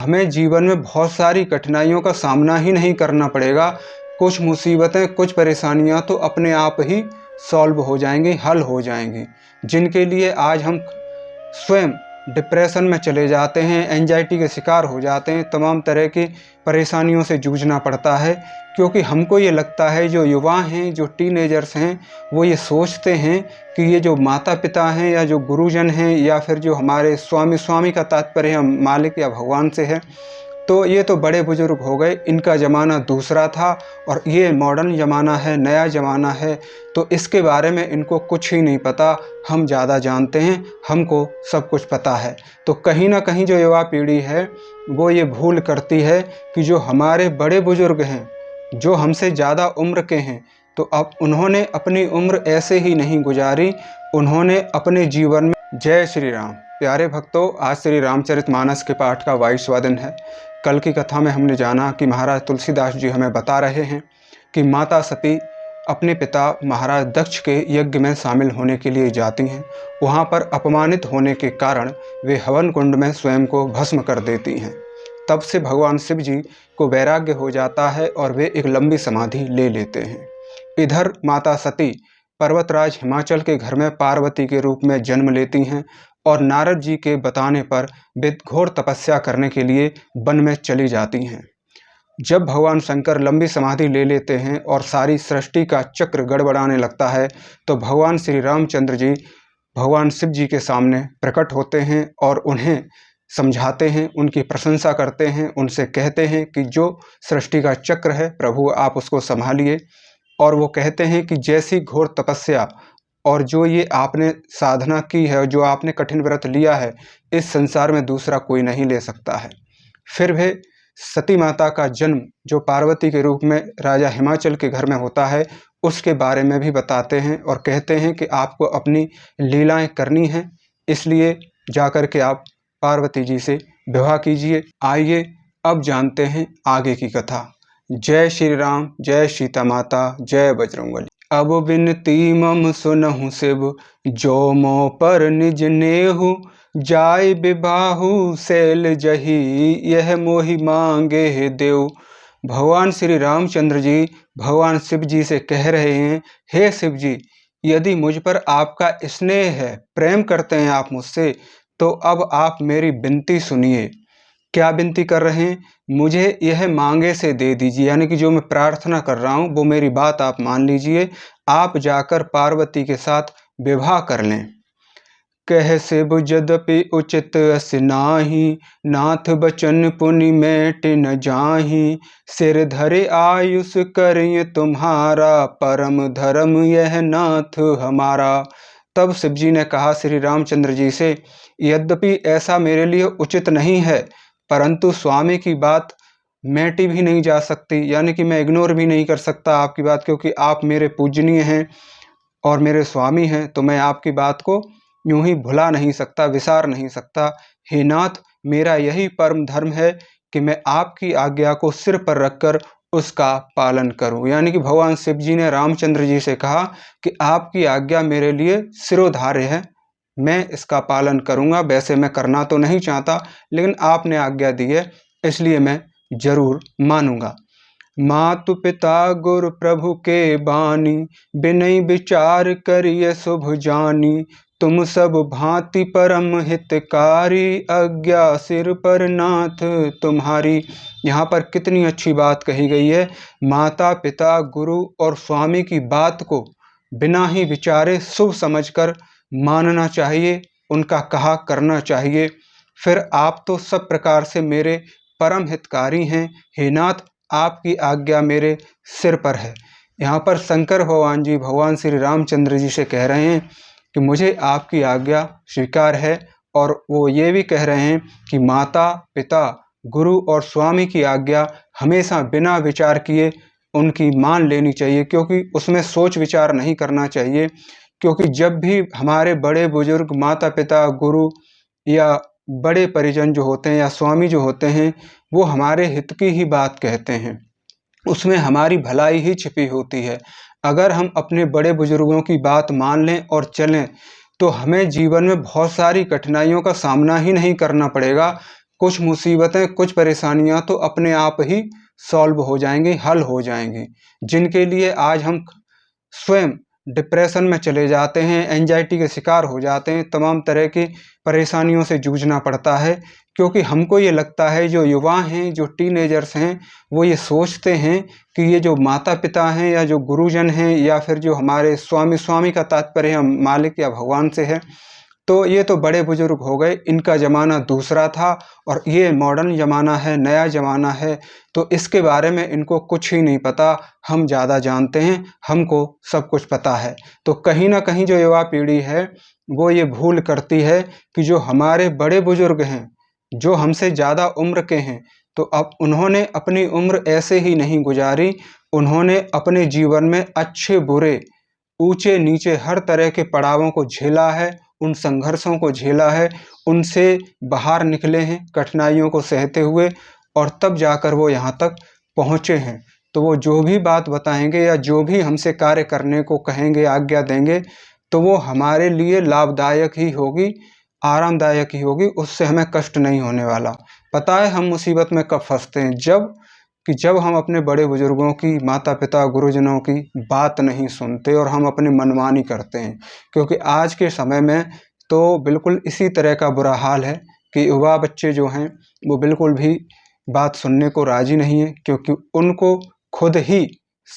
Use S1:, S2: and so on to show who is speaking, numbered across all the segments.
S1: हमें जीवन में बहुत सारी कठिनाइयों का सामना ही नहीं करना पड़ेगा। कुछ मुसीबतें, कुछ परेशानियां तो अपने आप ही सॉल्व हो जाएंगी, हल हो जाएंगी, जिनके लिए आज हम स्वयं डिप्रेशन में चले जाते हैं, एंजाइटी के शिकार हो जाते हैं, तमाम तरह की परेशानियों से जूझना पड़ता है। क्योंकि हमको ये लगता है, जो युवा हैं, जो टीनेजर्स हैं, वो ये सोचते हैं कि ये जो माता पिता हैं या जो गुरुजन हैं या फिर जो हमारे स्वामी का तात्पर्य हम मालिक या भगवान से है, तो ये तो बड़े बुजुर्ग हो गए, इनका ज़माना दूसरा था और ये मॉडर्न ज़माना है, नया ज़माना है, तो इसके बारे में इनको कुछ ही नहीं पता, हम ज़्यादा जानते हैं, हमको सब कुछ पता है। तो कहीं ना कहीं जो युवा पीढ़ी है वो ये भूल करती है कि जो हमारे बड़े बुजुर्ग हैं, जो हमसे ज़्यादा उम्र के हैं, तो अब उन्होंने अपनी उम्र ऐसे ही नहीं गुजारी, उन्होंने अपने जीवन में। जय श्री राम। प्यारे भक्तों, आज श्री रामचरितमानस के पाठ का 22वां दिन है। कल की कथा में हमने जाना कि महाराज तुलसीदास जी हमें बता रहे हैं कि माता सती अपने पिता महाराज दक्ष के यज्ञ में शामिल होने के लिए जाती हैं। वहाँ पर अपमानित होने के कारण वे हवन कुंड में स्वयं को भस्म कर देती हैं। तब से भगवान शिव जी को वैराग्य हो जाता है और वे एक लंबी समाधि ले लेते हैं। इधर माता सती पर्वतराज हिमाचल के घर में पार्वती के रूप में जन्म लेती हैं और नारद जी के बताने पर वे घोर तपस्या करने के लिए वन में चली जाती हैं। जब भगवान शंकर लंबी समाधि ले लेते हैं और सारी सृष्टि का चक्र गड़बड़ाने लगता है, तो भगवान श्री रामचंद्र जी भगवान शिव जी के सामने प्रकट होते हैं और उन्हें समझाते हैं, उनकी प्रशंसा करते हैं, उनसे कहते हैं कि जो सृष्टि का चक्र है प्रभु आप उसको संभालिए। और वो कहते हैं कि जैसी घोर तपस्या और जो ये आपने साधना की है, जो आपने कठिन व्रत लिया है, इस संसार में दूसरा कोई नहीं ले सकता है। फिर वे सती माता का जन्म जो पार्वती के रूप में राजा हिमाचल के घर में होता है, उसके बारे में भी बताते हैं और कहते हैं कि आपको अपनी लीलाएं करनी हैं, इसलिए जाकर के आप पार्वती जी से विवाह कीजिए। आइए अब जानते हैं आगे की कथा। जय श्री राम, जय सीता माता, जय बजरंगबली। अब विनती मम सुनहु शिव, जो मो पर निज नेहु, जाय विबाहु शैल जही, यह मोहि मांगे देव। भगवान श्री रामचंद्र जी भगवान शिव जी से कह रहे हैं, हे शिव जी, यदि मुझ पर आपका स्नेह है, प्रेम करते हैं आप मुझसे, तो अब आप मेरी विनती सुनिए। क्या विनती कर रहे हैं? मुझे यह मांगे से दे दीजिए, यानी कि जो मैं प्रार्थना कर रहा हूँ वो मेरी बात आप मान लीजिए। आप जाकर पार्वती के साथ विवाह कर लें। कह शिव यद्यपि उचित अस नाही, नाथ बचन पुनि मेट न जाहि, सिर धरे आयुष करिय तुम्हारा, परम धर्म यह नाथ हमारा। तब शिव जी ने कहा श्री रामचंद्र जी से, यद्यपि ऐसा मेरे लिए उचित नहीं है, परंतु स्वामी की बात मेटी भी नहीं जा सकती, यानी कि मैं इग्नोर भी नहीं कर सकता आपकी बात, क्योंकि आप मेरे पूजनीय हैं और मेरे स्वामी हैं, तो मैं आपकी बात को यूं ही भुला नहीं सकता, विसार नहीं सकता। हे नाथ, मेरा यही परम धर्म है कि मैं आपकी आज्ञा को सिर पर रखकर उसका पालन करूं। यानी कि भगवान शिव जी ने रामचंद्र जी से कहा कि आपकी आज्ञा मेरे लिए सिरोधार्य है, मैं इसका पालन करूंगा। वैसे मैं करना तो नहीं चाहता, लेकिन आपने आज्ञा दी है, इसलिए मैं जरूर मानूंगा। मातु पिता गुरु प्रभु के बानी, बिनय विचार करिय शुभ जानी, तुम सब भांति परम हितकारी, आज्ञा सिर पर नाथ तुम्हारी। यहाँ पर कितनी अच्छी बात कही गई है। माता पिता गुरु और स्वामी की बात को बिना ही विचारे शुभ समझकर मानना चाहिए, उनका कहा करना चाहिए। फिर आप तो सब प्रकार से मेरे परम हितकारी हैं। हे नाथ, आपकी आज्ञा मेरे सिर पर है। यहाँ पर शंकर भगवान जी भगवान श्री रामचंद्र जी से कह रहे हैं कि मुझे आपकी आज्ञा स्वीकार है, और वो ये भी कह रहे हैं कि माता पिता गुरु और स्वामी की आज्ञा हमेशा बिना विचार किए उनकी मान लेनी चाहिए, क्योंकि उसमें सोच विचार नहीं करना चाहिए। क्योंकि जब भी हमारे बड़े बुजुर्ग माता पिता गुरु या बड़े परिजन जो होते हैं या स्वामी जो होते हैं, वो हमारे हित की ही बात कहते हैं, उसमें हमारी भलाई ही छिपी होती है। अगर हम अपने बड़े बुजुर्गों की बात मान लें और चलें, तो हमें जीवन में बहुत सारी कठिनाइयों का सामना ही नहीं करना पड़ेगा। कुछ मुसीबतें, कुछ परेशानियां तो अपने आप ही सॉल्व हो जाएंगी, हल हो जाएंगी, जिनके लिए आज हम स्वयं डिप्रेशन में चले जाते हैं, एंजाइटी के शिकार हो जाते हैं, तमाम तरह की परेशानियों से जूझना पड़ता है। क्योंकि हमको ये लगता है, जो युवा हैं, जो टीनेजर्स हैं, वो ये सोचते हैं कि ये जो माता पिता हैं या जो गुरुजन हैं या फिर जो हमारे स्वामी, स्वामी का तात्पर्य हम मालिक या भगवान से है, तो ये तो बड़े बुजुर्ग हो गए, इनका ज़माना दूसरा था और ये मॉडर्न ज़माना है, नया ज़माना है, तो इसके बारे में इनको कुछ ही नहीं पता, हम ज़्यादा जानते हैं, हमको सब कुछ पता है। तो कहीं न कहीं जो युवा पीढ़ी है, वो ये भूल करती है कि जो हमारे बड़े बुजुर्ग हैं, जो हमसे ज़्यादा उम्र के हैं, तो अब उन्होंने अपनी उम्र ऐसे ही नहीं गुजारी, उन्होंने अपने जीवन में अच्छे-बुरे, ऊँचे-नीचे हर तरह के पड़ावों को झेला है, उन संघर्षों को झेला है, उनसे बाहर निकले हैं, कठिनाइयों को सहते हुए, और तब जाकर वो यहाँ तक पहुँचे हैं। तो वो जो भी बात बताएँगे या जो भी हमसे कार्य करने को कहेंगे, आज्ञा देंगे, तो वो हमारे लिए लाभदायक ही होगी, आरामदायक ही होगी, उससे हमें कष्ट नहीं होने वाला। पता है हम मुसीबत में कब फँसते हैं? जब हम अपने बड़े बुजुर्गों की, माता-पिता, गुरुजनों की बात नहीं सुनते और हम अपनी मनमानी करते हैं। क्योंकि आज के समय में तो बिल्कुल इसी तरह का बुरा हाल है कि युवा बच्चे जो हैं, वो बिल्कुल भी बात सुनने को राज़ी नहीं है, क्योंकि उनको खुद ही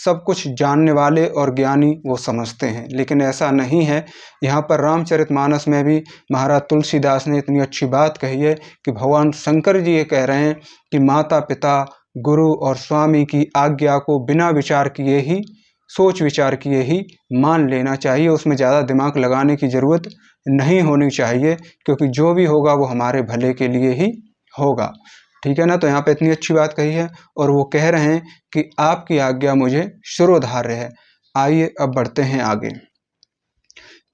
S1: सब कुछ जानने वाले और ज्ञानी वो समझते हैं, लेकिन ऐसा नहीं है। यहाँ पर रामचरितमानस में भी महाराज तुलसीदास ने इतनी अच्छी बात कही है कि भगवान शंकर जी ये कह रहे हैं कि माता-पिता, गुरु और स्वामी की आज्ञा को बिना विचार किए ही, सोच विचार किए ही मान लेना चाहिए। उसमें ज़्यादा दिमाग लगाने की ज़रूरत नहीं होनी चाहिए, क्योंकि जो भी होगा वो हमारे भले के लिए ही होगा। ठीक है ना? तो यहाँ पे इतनी अच्छी बात कही है और वो कह रहे हैं कि आपकी आज्ञा मुझे शिरोधार्य है। आइए अब बढ़ते हैं आगे।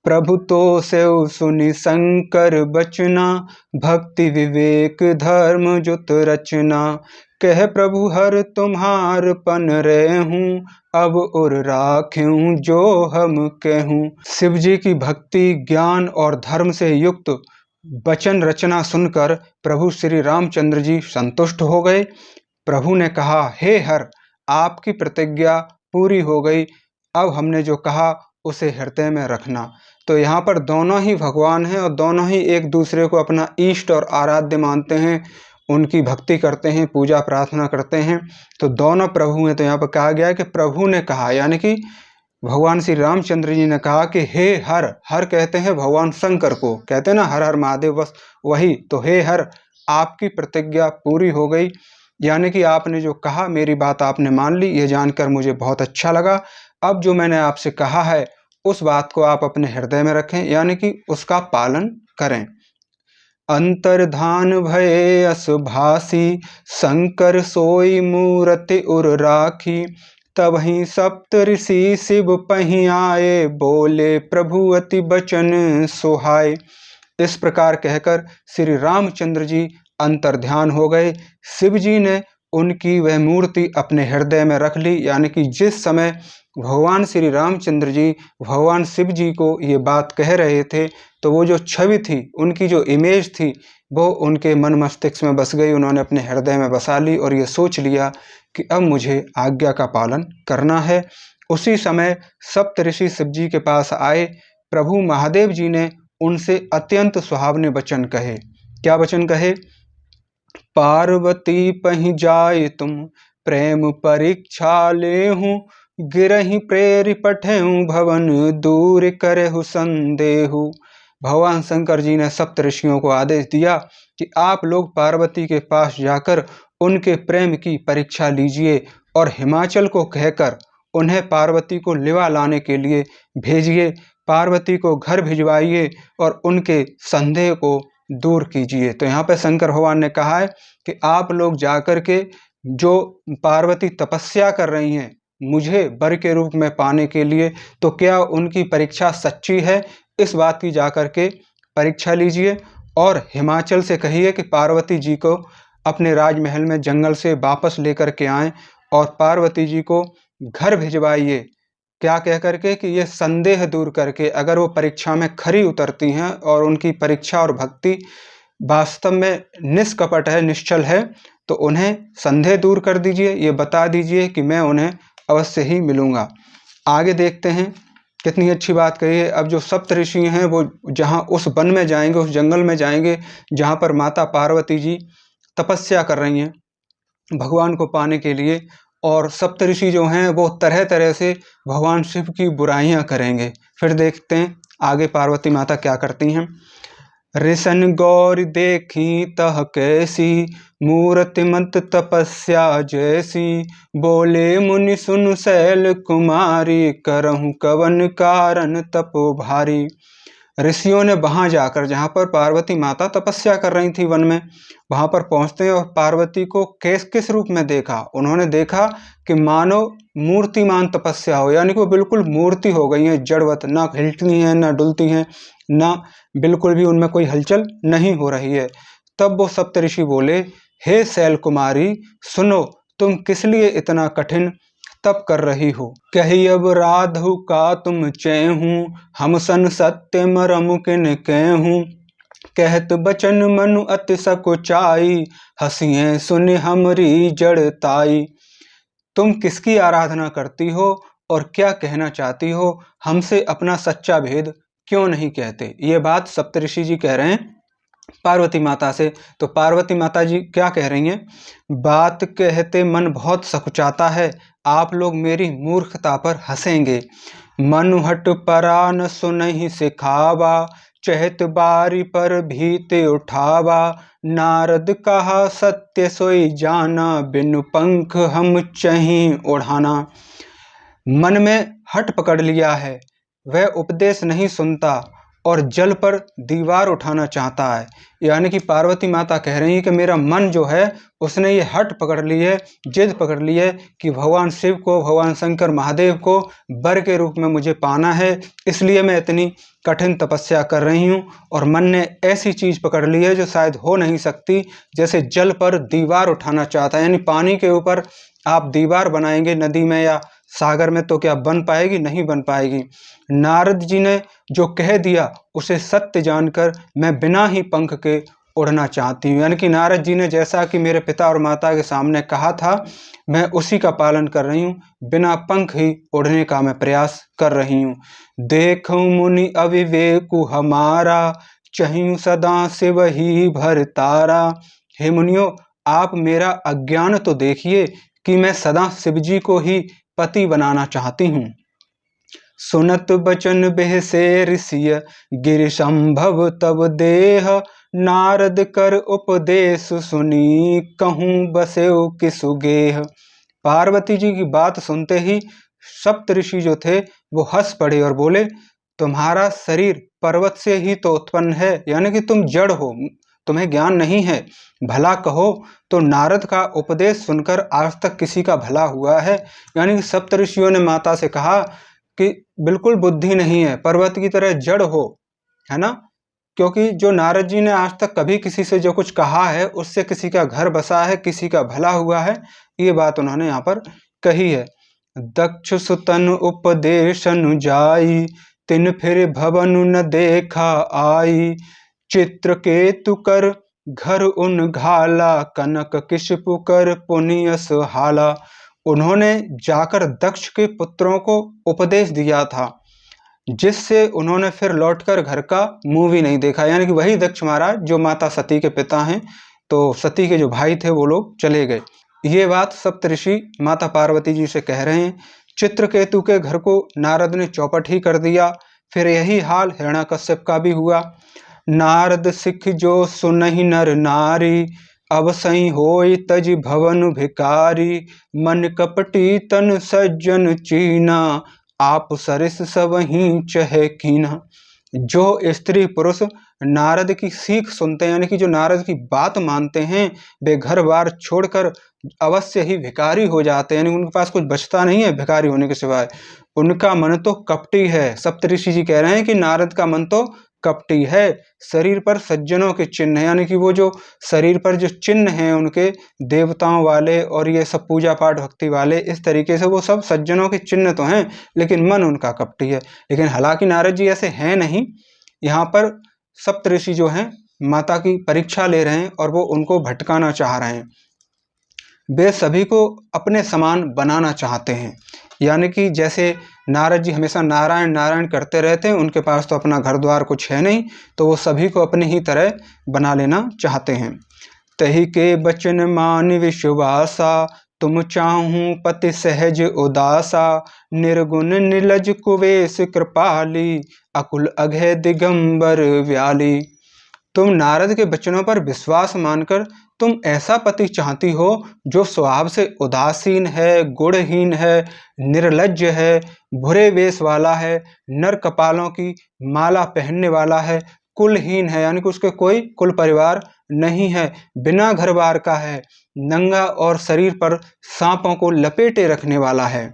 S1: प्रभु तो सेव सुनि शंकर बचना, भक्ति विवेक धर्म जुत रचना। कह प्रभु हर तुम्हार पन रहूं, अब उर राख्यूं जो हम कहूं। शिव जी की भक्ति, ज्ञान और धर्म से युक्त वचन रचना सुनकर प्रभु श्री रामचंद्र जी संतुष्ट हो गए। प्रभु ने कहा, हे हर, आपकी प्रतिज्ञा पूरी हो गई, अब हमने जो कहा उसे हृदय में रखना। तो यहाँ पर दोनों ही भगवान हैं और दोनों ही एक दूसरे को अपना इष्ट और आराध्य मानते हैं, उनकी भक्ति करते हैं, पूजा प्रार्थना करते हैं। तो दोनों प्रभु हैं। तो यहाँ पर कहा गया है कि प्रभु ने कहा, यानी कि भगवान श्री रामचंद्र जी ने कहा कि हे हर, हर कहते हैं भगवान शंकर को, कहते हैं ना हर हर महादेव, बस वही। तो हे हर, आपकी प्रतिज्ञा पूरी हो गई, यानी कि आपने जो कहा, मेरी बात आपने मान ली, ये जानकर मुझे बहुत अच्छा लगा। अब जो मैंने आपसे कहा है उस बात को आप अपने हृदय में रखें, यानी कि उसका पालन करें। अंतर्धान भये असुभासी, शंकर सोई मूरति उर राखी। तबहि सप्त ऋषि शिव पहीं आए, बोले प्रभु अति बचन सुहाए। इस प्रकार कहकर श्री रामचंद्र जी अंतर्ध्यान हो गए। शिव जी ने उनकी वह मूर्ति अपने हृदय में रख ली, यानी कि जिस समय भगवान श्री रामचंद्र जी भगवान शिव जी को ये बात कह रहे थे, तो वो जो छवि थी, उनकी जो इमेज थी, वो उनके मन मस्तिष्क में बस गई, उन्होंने अपने हृदय में बसा ली और ये सोच लिया कि अब मुझे आज्ञा का पालन करना है। उसी समय सप्त ऋषि शिव जी के पास आए। प्रभु महादेव जी ने उनसे अत्यंत सुहावने वचन कहे। क्या वचन कहे? पार्वती पहीं जाए तुम, प्रेम परीक्षा लेहूं। गिरहि प्रेरि पठेहूं, भवन दूर करहु संदेहु। भगवान शंकर जी ने सप्त ऋषियों को आदेश दिया कि आप लोग पार्वती के पास जाकर उनके प्रेम की परीक्षा लीजिए और हिमाचल को कहकर उन्हें पार्वती को लिवा लाने के लिए भेजिए, पार्वती को घर भिजवाइए और उनके संदेह को दूर कीजिए। तो यहाँ पे शंकर भगवान ने कहा है कि आप लोग जाकर के, जो पार्वती तपस्या कर रही हैं मुझे वर के रूप में पाने के लिए, तो क्या उनकी परीक्षा सच्ची है, इस बात की जाकर के परीक्षा लीजिए और हिमाचल से कहिए कि पार्वती जी को अपने राजमहल में जंगल से वापस लेकर के आएं और पार्वती जी को घर भिजवाइए। क्या कह करके कि ये संदेह दूर करके, अगर वो परीक्षा में खरी उतरती हैं और उनकी परीक्षा और भक्ति वास्तव में निष्कपट है, निश्चल है, तो उन्हें संदेह दूर कर दीजिए, ये बता दीजिए कि मैं उन्हें अवश्य ही मिलूँगा। आगे देखते हैं, कितनी अच्छी बात कही है। अब जो सप्तऋषि हैं वो जहाँ उस वन में जाएंगे, उस जंगल में जाएंगे जहाँ पर माता पार्वती जी तपस्या कर रही हैं भगवान को पाने के लिए, और सप्तऋषि जो हैं वो तरह तरह से भगवान शिव की बुराइयां करेंगे। फिर देखते हैं आगे पार्वती माता क्या करती हैं। रिसन गौर देखी तह कैसी, मूर्तिमंत तपस्या जैसी, बोले मुनि सुन शैल कुमारी, करहूँ कवन कारण तपो भारी। ऋषियों ने वहां जाकर, जहां पर पार्वती माता तपस्या कर रही थी वन में, वहां पर पहुंचते हैं और पार्वती को किस किस रूप में देखा। उन्होंने देखा कि मानो मूर्तिमान तपस्या हो, यानी कि वो बिल्कुल मूर्ति हो गई है, जड़वत, ना हिलती हैं ना डुलती हैं, ना बिल्कुल भी उनमें कोई हलचल नहीं हो रही है। तब वो सप्तऋषि बोले, हे शैल कुमारी सुनो, तुम किस लिए इतना कठिन तप कर रही हो। कही अब राधु का तुम चेहूं, हम सन सत्य मरम किन कहूं, कहत बचन मनु अति सकुचाई, हंसिए सुन हमरी जड़ताई। तुम किसकी आराधना करती हो और क्या कहना चाहती हो, हमसे अपना सच्चा भेद क्यों नहीं कहते। ये बात सप्तऋषि जी कह रहे हैं पार्वती माता से। तो पार्वती माता जी क्या कह रही हैं, बात कहते मन बहुत सकुचाता है, आप लोग मेरी मूर्खता पर हंसेंगे। मनुहट परा न सुनहि सिखावा, चहत बारी पर भीते उठावा, नारद कहा सत्य सोई जाना, बिनु पंख हम चही उड़ाना। मन में हट पकड़ लिया है, वह उपदेश नहीं सुनता और जल पर दीवार उठाना चाहता है। यानी कि पार्वती माता कह रही है कि मेरा मन जो है उसने ये हट पकड़ ली है, जिद पकड़ ली है कि भगवान शिव को, भगवान शंकर महादेव को वर के रूप में मुझे पाना है, इसलिए मैं इतनी कठिन तपस्या कर रही हूँ। और मन ने ऐसी चीज़ पकड़ ली है जो शायद हो नहीं सकती, जैसे जल पर दीवार उठाना चाहता है। यानी पानी के ऊपर आप दीवार बनाएंगे नदी में या सागर में, तो क्या बन पाएगी? नहीं बन पाएगी। नारद जी ने जो कह दिया उसे सत्य जानकर मैं बिना ही पंख के उड़ना चाहती हूँ। यानी कि नारद जी ने जैसा कि मेरे पिता और माता के सामने कहा था, मैं उसी का पालन कर रही हूँ, बिना पंख ही उड़ने का मैं प्रयास कर रही हूँ। देखूं मुनि अविवेकु हमारा, चहियूं सदा शिव ही भर तारा। हे मुनियो, आप मेरा अज्ञान तो देखिए कि मैं सदा शिवजी को ही पति बनाना चाहती हूँ। सुनत बचन बेह से ऋषिय, गिर संभव तब देह, नारद कर उपदेश सुनी, कहूँ बसेउ किसु गेह। पार्वती जी की बात सुनते ही सप्तऋषि जो थे वो हंस पड़े और बोले, तुम्हारा शरीर पर्वत से ही तो उत्पन्न है, यानी कि तुम जड़ हो, तुम्हें ज्ञान नहीं है। भला कहो तो नारद का उपदेश सुनकर आज तक किसी का भला हुआ है? यानी कि सप्तऋषियों ने माता से कहा कि बिल्कुल बुद्धि नहीं है, पर्वत की तरह जड़ हो, है ना। क्योंकि जो नारद जी ने आज तक कभी किसी से जो कुछ कहा है उससे किसी का घर बसा है, किसी का भला हुआ है, ये बात उन्होंने यहाँ पर कही है। दक्ष सुतन उपदेशन जाई, तिन फिर भवन न देखा आई, चित्रकेतु कर घर उन घाला, कनक किशपु कर पुनियस हाला। उन्होंने जाकर दक्ष के पुत्रों को उपदेश दिया था, जिससे उन्होंने फिर लौटकर घर का मुंह भी नहीं देखा। यानी कि वही दक्ष महाराज जो माता सती के पिता हैं, तो सती के जो भाई थे वो लोग चले गए। ये बात सप्तऋषि माता पार्वती जी से कह रहे हैं। चित्रकेतु के घर को नारद ने चौपट ही कर दिया। फिर यही हाल हिरण्याकश्यप का भी हुआ। नारद सिख जो सुनहि नर नारी, अब सही होई तज भवन भिकारी, मन कपटी तन सज्जन चीना, आप सरिस सब ही चह कीना। जो स्त्री पुरुष नारद की सीख सुनते हैं, यानी कि जो नारद की बात मानते हैं, वे घर बार छोड़कर अवश्य ही भिखारी हो जाते हैं। यानी उनके पास कुछ बचता नहीं है भिखारी होने के सिवाय। उनका मन तो कपटी है। सप्तऋषि जी कह रहे हैं कि नारद का मन तो कपटी है। शरीर पर सज्जनों के चिन्ह है, यानी कि वो जो शरीर पर जो चिन्ह हैं उनके देवताओं वाले और ये सब पूजा पाठ भक्ति वाले, इस तरीके से वो सब सज्जनों के चिन्ह तो हैं, लेकिन मन उनका कपटी है। लेकिन हालांकि नारद जी ऐसे हैं नहीं। यहाँ पर सप्तऋषि जो हैं माता की परीक्षा ले रहे हैं और वो उनको भटकाना चाह रहे हैं। वे सभी को अपने समान बनाना चाहते हैं, यानी कि जैसे नारद जी हमेशा नारायण नारायण करते रहते हैं, उनके पास तो अपना घर द्वार कुछ है नहीं, तो वो सभी को अपनी ही तरह बना लेना चाहते हैं। तही के बचन मान विश्वासा, तुम चाहूं पति सहज उदासा, निर्गुण निलज कुवेश कृपाली, अकुल अघय दिगंबर व्याली। तुम नारद के वचनों पर विश्वास मानकर तुम ऐसा पति चाहती हो जो स्वभाव से उदासीन है, गुणहीन है, निर्लज्ज है, बुरे वेश वाला है, नर कपालों की माला पहनने वाला है, कुलहीन है, यानी कि उसके कोई कुल परिवार नहीं है, बिना घर बार का है, नंगा और शरीर पर सांपों को लपेटे रखने वाला है।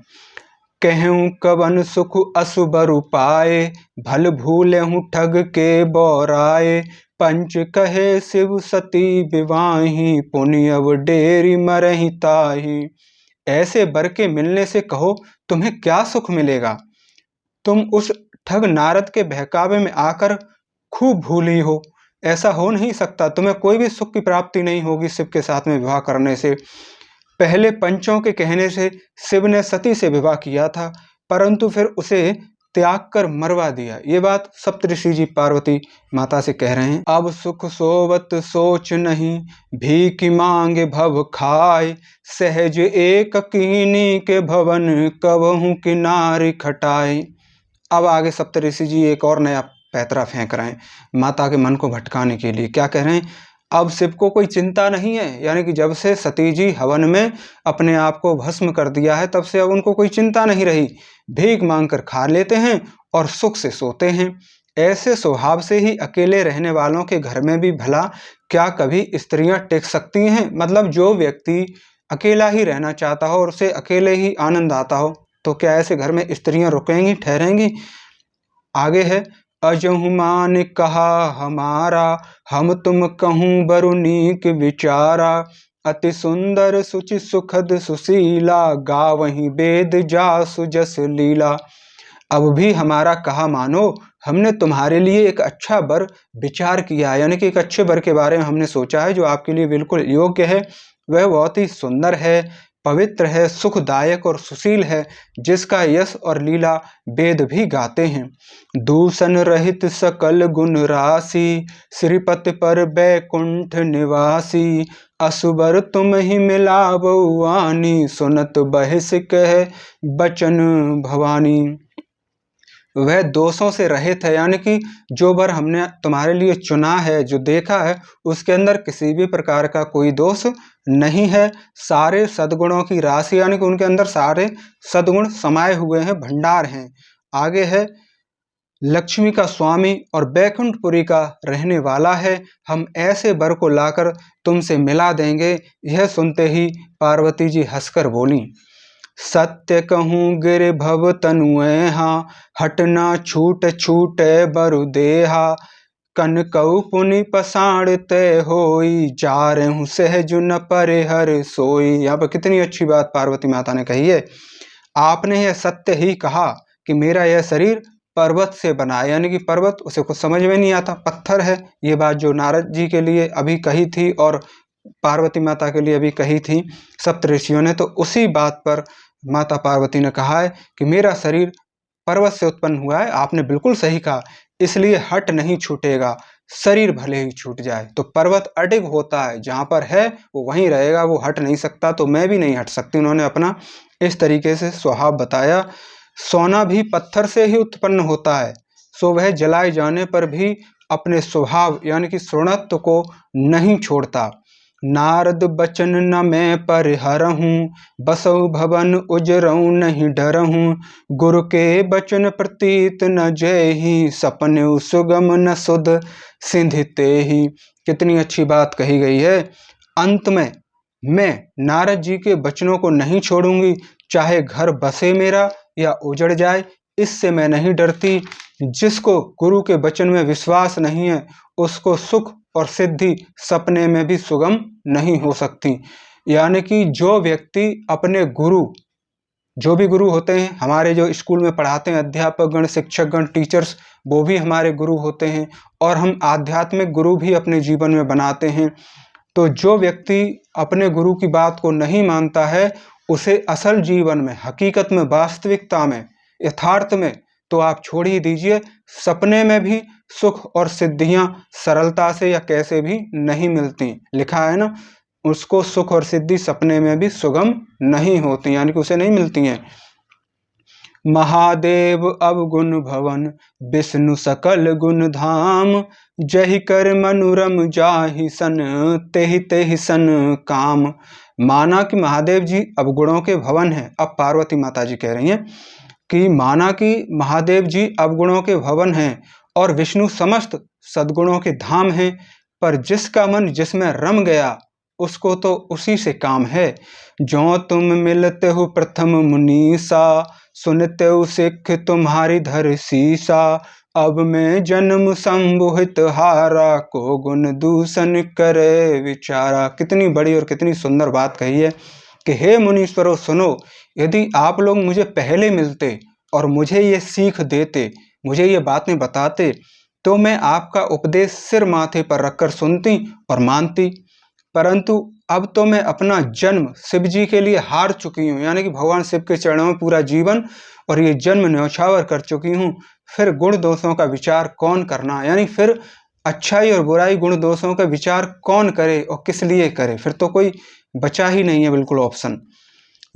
S1: कहूँ कवन सुख असुबर पाए, भल भूलेहूँ ठग के बौराए, पंच कहे शिव सती विवाही, पुण्यव डेरी मरहि ताही। ऐसे बर के मिलने से कहो तुम्हें क्या सुख मिलेगा। तुम उस ठग नारद के बहकावे में आकर खूब भूली हो, ऐसा हो नहीं सकता, तुम्हें कोई भी सुख की प्राप्ति नहीं होगी शिव के साथ में विवाह करने से। पहले पंचों के कहने से शिव ने सती से विवाह किया था, परंतु फिर उसे त्याग कर मरवा दिया। ये बात सप्तऋषि जी पार्वती माता से कह रहे हैं। अब सुख सोवत सोच नहीं, भीख मांगे भव खाए, सहज एक कीनी के भवन, कबहू किनारी खटाए। अब आगे सप्तऋषि जी एक और नया पैतरा फेंक रहे हैं माता के मन को भटकाने के लिए। क्या कह रहे हैं? अब शिव को कोई चिंता नहीं है, यानी कि जब से सती जी हवन में अपने आप को भस्म कर दिया है तब से अब उनको कोई चिंता नहीं रही। भीख मांगकर खा लेते हैं और सुख से सोते हैं। ऐसे स्वभाव से ही अकेले रहने वालों के घर में भी भला क्या कभी स्त्रियां टिक सकती हैं? मतलब जो व्यक्ति अकेला ही रहना चाहता हो और उसे अकेले ही आनंद आता हो, तो क्या ऐसे घर में स्त्रियां रुकेंगी, ठहरेंगी? आगे है, अजहु मान कहा हमारा, हम तुम कहूँ बरुनीक विचारा, अति सुंदर सुचि सुखद सुशीला, गावहीं वेद जासु जस लीला। अब भी हमारा कहा मानो, हमने तुम्हारे लिए एक अच्छा वर विचार किया है, यानी कि एक अच्छे वर के बारे में हमने सोचा है जो आपके लिए बिल्कुल योग्य है। वह बहुत ही सुंदर है, पवित्र है, सुखदायक और सुशील है, जिसका यश और लीला वेद भी गाते हैं। दूषण रहित सकल गुण राशि, श्रीपति पर बैकुंठ निवासी, असुबर तुम ही मिलावो वाणी, सुनत बहिस कह बचन भवानी। वह दोषों से रहित है, यानी कि जो वर हमने तुम्हारे लिए चुना है, जो देखा है, उसके अंदर किसी भी प्रकार का कोई दोष नहीं है। सारे सद्गुणों की राशि, यानी कि उनके अंदर सारे सद्गुण समाये हुए हैं, भंडार हैं। आगे है, लक्ष्मी का स्वामी और बैकुंठपुरी का रहने वाला है, हम ऐसे वर को लाकर तुमसे मिला देंगे। यह सुनते ही पार्वती जी हंसकर बोली, सत्य कहूँ गिर भव तनुएहा, हटना छूट छूटे बरु देहा, कन कऊ पुनि पसाण तय होई, जा रहूं सहज न परे हर सोई। यहाँ पर कितनी अच्छी बात पार्वती माता ने कही है। आपने यह सत्य ही कहा कि मेरा यह शरीर पर्वत से बना है, यानी कि पर्वत उसे कुछ समझ में नहीं आता, पत्थर है। ये बात जो नारद जी के लिए अभी कही थी और पार्वती माता के लिए अभी कही थी सप्तऋषियों ने, तो उसी बात पर माता पार्वती ने कहा है कि मेरा शरीर पर्वत से उत्पन्न हुआ है। आपने बिल्कुल सही कहा, इसलिए हट नहीं छूटेगा, शरीर भले ही छूट जाए। तो पर्वत अडिग होता है, जहाँ पर है वो वहीं रहेगा, वो हट नहीं सकता, तो मैं भी नहीं हट सकती। उन्होंने अपना इस तरीके से स्वभाव बताया। सोना भी पत्थर से ही उत्पन्न होता है, सो वह जलाए जाने पर भी अपने स्वभाव यानी कि श्रोणत्व को नहीं छोड़ता। नारद बचन न मैं परिहरहूँ, बसहु भवन उजरहूँ नहीं डरहूँ, गुरु के बचन प्रतीत न जयहि, सपने सुगम न सुध सिंधिते ही। कितनी अच्छी बात कही गई है। अंत में मैं नारद जी के वचनों को नहीं छोड़ूंगी, चाहे घर बसे मेरा या उजड़ जाए, इससे मैं नहीं डरती। जिसको गुरु के वचन में विश्वास नहीं है, उसको सुख और सिद्धि सपने में भी सुगम नहीं हो सकती। यानी कि जो व्यक्ति अपने गुरु, जो भी गुरु होते हैं हमारे, जो स्कूल में पढ़ाते हैं अध्यापक गण, शिक्षक गण, टीचर्स, वो भी हमारे गुरु होते हैं, और हम आध्यात्मिक गुरु भी अपने जीवन में बनाते हैं। तो जो व्यक्ति अपने गुरु की बात को नहीं मानता है, उसे असल जीवन में, हकीकत में, वास्तविकता में, यथार्थ में तो आप छोड़ ही दीजिए, सपने में भी सुख और सिद्धियां सरलता से या कैसे भी नहीं मिलती। लिखा है ना, उसको सुख और सिद्धि सपने में भी सुगम नहीं होती, यानी कि उसे नहीं मिलती हैं। महादेव अवगुण भवन, विष्णु सकल गुण धाम, जहि कर मनुरम जाहि सन, तेहि तेहि सन काम। माना कि महादेव जी अवगुणों के भवन हैं। अब पार्वती माता जी कह रही हैं कि माना कि महादेव जी अवगुणों के भवन हैं और विष्णु समस्त सद्गुणों के धाम हैं, पर जिसका मन जिसमें रम गया उसको तो उसी से काम है। जो तुम मिलते हो प्रथम मुनीसा, सुनते हो सिख तुम्हारी धर सीसा, अब मैं जन्म संबोहित हारा, को गुण दूषण करे विचारा। कितनी बड़ी और कितनी सुंदर बात कही है कि हे मुनीश्वरों सुनो, यदि आप लोग मुझे पहले मिलते और मुझे ये सीख देते, मुझे ये बातें बताते, तो मैं आपका उपदेश सिर माथे पर रखकर सुनती और मानती। परंतु अब तो मैं अपना जन्म शिव जी के लिए हार चुकी हूँ, यानी कि भगवान शिव के चरणों में पूरा जीवन और ये जन्म न्यौछावर कर चुकी हूँ। फिर गुण दोषों का विचार कौन करना, यानी फिर अच्छाई और बुराई गुण दोषों का विचार कौन करे और किस लिए करे, फिर तो कोई बचा ही नहीं है बिल्कुल ऑप्शन।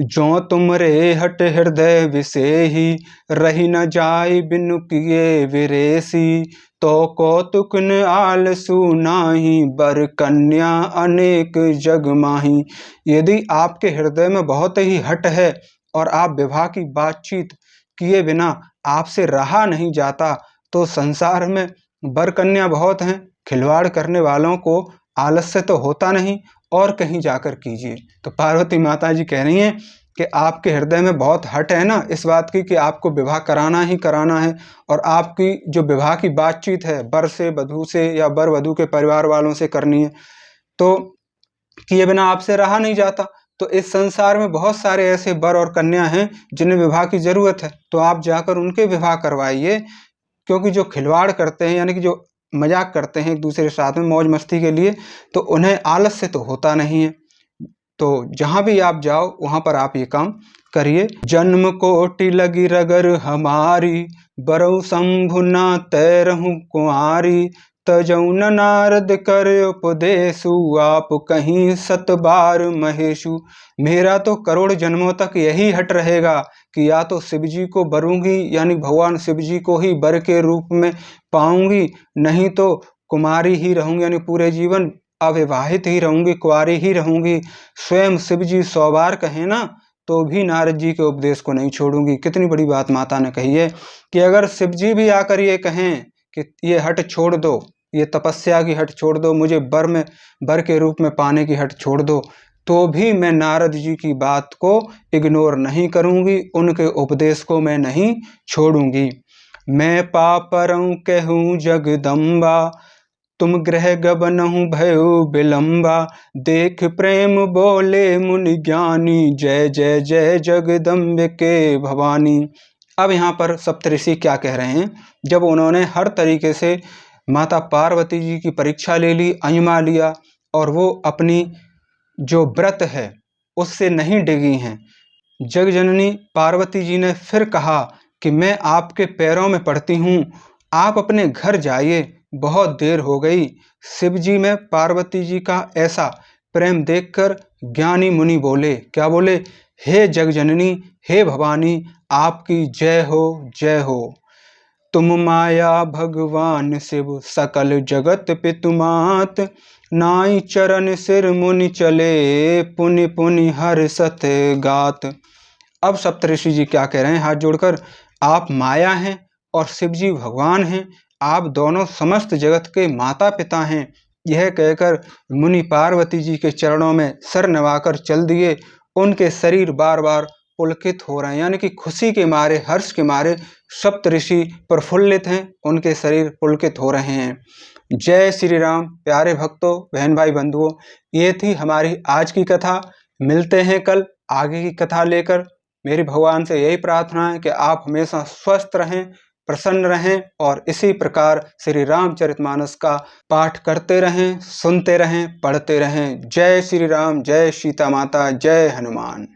S1: जो तुम रे हट हृदय विसेही, रही न जाय बिनु किए विरेसी, तो कौतुक न आलसु नाही, बर कन्या अनेक जग माही। यदि आपके हृदय में बहुत ही हट है और आप विवाह की बातचीत किए बिना आपसे रहा नहीं जाता, तो संसार में बर कन्या बहुत हैं, खिलवाड़ करने वालों को आलस्य तो होता नहीं, और कहीं जाकर कीजिए। तो पार्वती माता जी कह रही हैं कि आपके हृदय में बहुत हट है ना इस बात की कि आपको विवाह कराना ही कराना है, और आपकी जो विवाह की बातचीत है बर से, वधू से या बर वधू के परिवार वालों से करनी है, तो किए बिना आपसे रहा नहीं जाता। तो इस संसार में बहुत सारे ऐसे बर और कन्या हैं जिन्हें विवाह की जरूरत है, तो आप जाकर उनके विवाह करवाइए। क्योंकि जो खिलवाड़ करते हैं, यानी कि जो मजाक करते हैं एक दूसरे के साथ में मौज मस्ती के लिए, तो उन्हें आलस्य तो होता नहीं है। तो जहां भी आप जाओ वहां पर आप ये काम करिए। जन्म कोटि लगी रगर हमारी, बरऊ शंभु ना तैरहूं कुंवारी, तजऊ न नारद कर उपदेशु, आप कहीं सत बार महेशु। मेरा तो करोड़ जन्मों तक यही हट रहेगा कि या तो शिव जी को बरूंगी, यानी भगवान शिव जी को ही बर के रूप में पाऊंगी, नहीं तो कुमारी ही रहूंगी, यानी पूरे जीवन अविवाहित ही रहूंगी, कुंवारी ही रहूंगी। स्वयं शिव जी 100 बार कहें ना तो भी नारद जी के उपदेश को नहीं छोड़ूंगी। कितनी बड़ी बात माता ने कही है कि अगर शिव जी भी आकर ये कहें कि ये हट छोड़ दो, ये तपस्या की हट छोड़ दो, मुझे बर के रूप में पाने की हट छोड़ दो, तो भी मैं नारद जी की बात को इग्नोर नहीं करूंगी, उनके उपदेश को मैं नहीं छोड़ूंगी। मैं पापरऊं कहूँ जगदम्बा, तुम गृह गबनहु भयो विलंबा, देख प्रेम बोले मुनि ज्ञानी, जय जय जय जगदम्बिके भवानी। अब यहाँ पर सप्तऋषि क्या कह रहे हैं, जब उन्होंने हर तरीके से माता पार्वती जी की परीक्षा ले ली, अयमा लिया, और वो अपनी जो व्रत है उससे नहीं डिगी हैं, जगजननी पार्वती जी ने फिर कहा कि मैं आपके पैरों में पड़ती हूँ, आप अपने घर जाइए, बहुत देर हो गई। शिव जी में पार्वती जी का ऐसा प्रेम देखकर ज्ञानी मुनि बोले, क्या बोले, हे जगजननी, हे भवानी, आपकी जय हो, जय हो। तुम माया भगवान शिव, सकल जगत पितुमात, नाई चरण सिर मुनि चले, पुनि पुनि हर सत गात। अब सप्तऋषि जी क्या कह रहे हैं हाथ जोड़कर, आप माया हैं और शिव जी भगवान हैं, आप दोनों समस्त जगत के माता पिता हैं। यह कहकर मुनि पार्वती जी के चरणों में सर नवाकर चल दिए। उनके शरीर बार बार पुलकित हो रहे हैं, यानी कि खुशी के मारे, हर्ष के मारे सप्तऋषि प्रफुल्लित हैं, उनके शरीर पुलकित हो रहे हैं। जय श्री राम। प्यारे भक्तों, बहन भाई बंधुओं, ये थी हमारी आज की कथा। मिलते हैं कल आगे की कथा लेकर। मेरी भगवान से यही प्रार्थना है कि आप हमेशा स्वस्थ रहें, प्रसन्न रहें और इसी प्रकार श्री रामचरितमानस का पाठ करते रहें, सुनते रहें, पढ़ते रहें। जय श्री राम, जय सीता माता, जय हनुमान।